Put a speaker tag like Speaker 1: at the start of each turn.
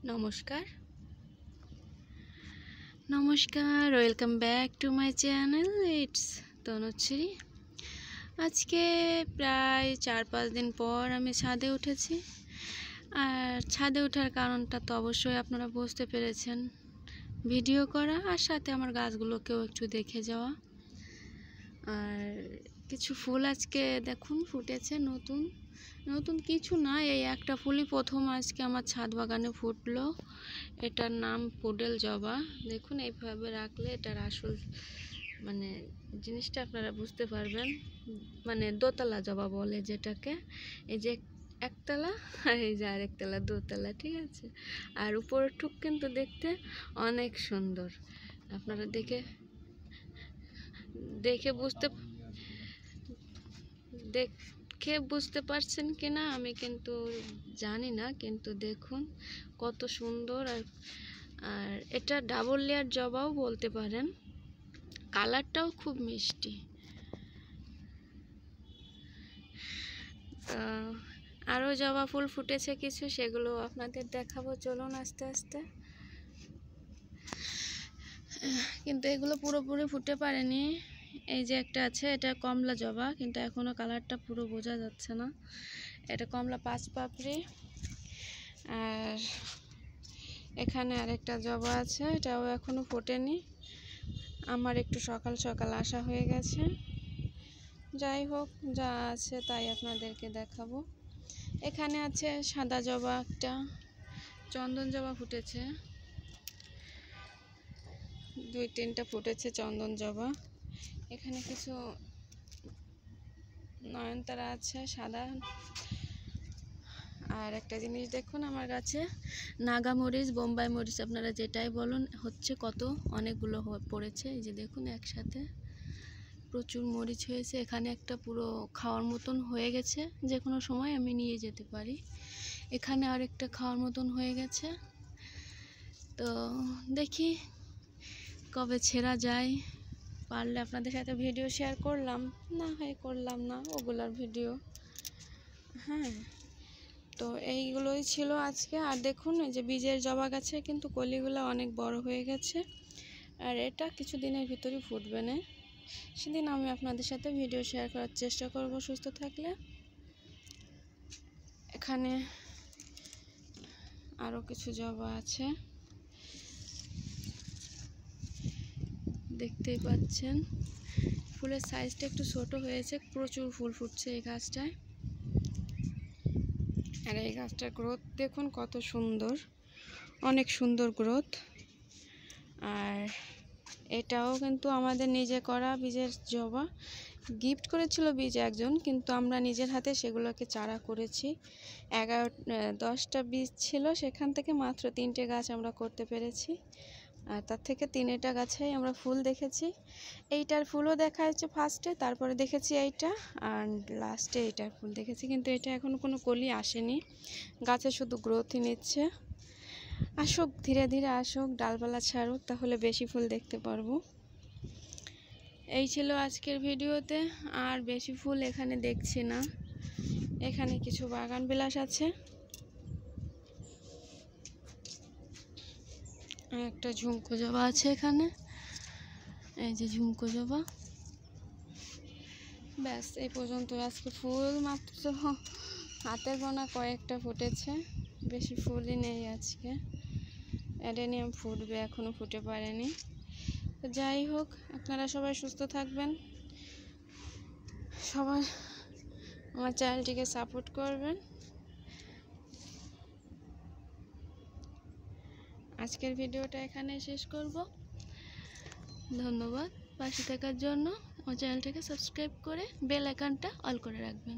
Speaker 1: নমস্কার নমস্কার welcome back to my channel it's Tanushree. আজকে প্রায় 4-5 দিন পর আমি ছাদে উঠেছি। আর ছাদে ওঠার কারণটা তো অবশ্যই আপনারা বুঝতে পেরেছেন, ভিডিও করা আর সাথে আমার গাছগুলোকেও একটু দেখে যাওয়া। আর কিছু ফুল আজকে দেখুন ফুটেছে, নতুন নতুন কিছু না, এই একটা ফুলই প্রথম আজকে আমার ছাদ বাগানে ফুটলো। এটার নাম পুডেল জবা। দেখুন এইভাবে রাখলে এটার আসল জিনিসটা আপনারা বুঝতে পারবেন। দোতলা জবা বলে যেটাকে, এই যে একতলা আর এই যে আরেকতলা, দোতলা, ঠিক আছে। আর উপরের টুক কিন্তু দেখতে অনেক সুন্দর। আপনারা দেখে বুঝতে পারছেন কিনা আমি কিন্তু জানি না, কিন্তু দেখুন কত সুন্দর। আর এটা ডাবল লেয়ার জবাও বলতে পারেন, কালারটাও খুব মিষ্টি। আরও জবা ফুল ফুটেছে কিছু, সেগুলো আপনাদের দেখাবো, চলুন আস্তে আস্তে। কিন্তু এগুলো পুরোপুরি ফুটে পারেনি। এই যে একটা আছে, এটা কমলা জবা, কিন্তু এখনো কালারটা পুরো বোঝা যাচ্ছে না। এটা কমলা 5 পাপড়ি। আর এখানে আরেকটা জবা আছে, এটাও এখনো ফোটেনি। আমার একটু সকাল সকাল আসা হয়ে গেছে। যাই হোক, যা আছে তাই আপনাদেরকে দেখাবো। এখানে আছে সাদা জবা, একটা চন্দন জবা ফুটেছে, 2-3টা ফুটেছে চন্দন জবা। এখানে কিছু নয়নতারা আছে সাদা। আর একটা জিনিস দেখুন আমার গাছে, নাগা মরিচ, বোম্বাই মরিচ, আপনারা যেটাই বলুন, হচ্ছে কত অনেকগুলো পড়েছে। এই যে দেখুন একসাথে প্রচুর মরিচ হয়েছে। এখানে একটা পুরো খাওয়ার মতন হয়ে গেছে, যে কোনো সময় আমি নিয়ে যেতে পারি। এখানে আরেকটা খাওয়ার মতন হয়ে গেছে। তো দেখি কবে ছেঁড়া যায়, পারলে আপনাদের সাথে ভিডিও শেয়ার করলাম, না হয় করলাম না ওগুলার ভিডিও। হ্যাঁ, তো এইগুলোই ছিল আজকে। আর দেখুন এই যে বীজের জবা গাছে কিন্তু কলিগুলো অনেক বড় হয়ে গেছে, আর এটা কিছু দিনের ভিতরই ফুটবে না। সেদিন আমি আপনাদের সাথে ভিডিও শেয়ার করার চেষ্টা করব সুস্থ থাকলে। এখানে আরও কিছু জবা আছে, দেখতেই পাচ্ছেন। ফুলের সাইজটা একটু ছোট হয়েছে, প্রচুর ফুল ফুটছে এই গাছটায়। আর এই গাছটার গ্রোথ দেখুন কত সুন্দর, অনেক সুন্দর গ্রোথ। আর এটাও কিন্তু আমাদের নিজে করা বীজের জবা, গিফট করেছিল বীজ একজন, কিন্তু আমরা নিজের হাতে সেগুলোকে চারা করেছি। 10টা বীজ ছিল, সেখান থেকে মাত্র 3টে গাছ আমরা করতে পেরেছি। আর তার থেকে 3টা গাছেই আমরা ফুল দেখেছি। এইটার ফুলও দেখা যাচ্ছে ফার্স্টে, তারপরে দেখেছি এইটা, আর লাস্টে এইটার ফুল দেখেছি। কিন্তু এটা এখনও কোনো কলি আসেনি, গাছে শুধু গ্রোথই নিচ্ছে। আসুক, ধীরে ধীরে আসুক, ডালপালা ছাড়ুক, তাহলে বেশি ফুল দেখতে পারবো। এই ছিল আজকের ভিডিওতে। আর বেশি ফুল এখানে দেখছি না। এখানে কিছু বাগান বিলাস আছে, একটা ঝুমকো জবা আছে এখানে, এই যে ঝুমকো জবা। ব্যাস এই পর্যন্ত আজকে ফুল মাত্র হাতে গোনা কয়েকটা ফুটেছে, বেশি ফুলই নেই আজকে। অ্যাডেনিয়াম ফুটবে, এখনও ফুটে পারেনি। তো যাই হোক, আপনারা সবাই সুস্থ থাকবেন, সবাই আমার চ্যানেলটিকে সাপোর্ট করবেন। আজকের ভিডিওটা এখানে শেষ করব। ধন্যবাদ পাশে থাকার জন্য। আমার চ্যানেলটিকে সাবস্ক্রাইব করে বেল আইকনটা অল করে রাখবেন।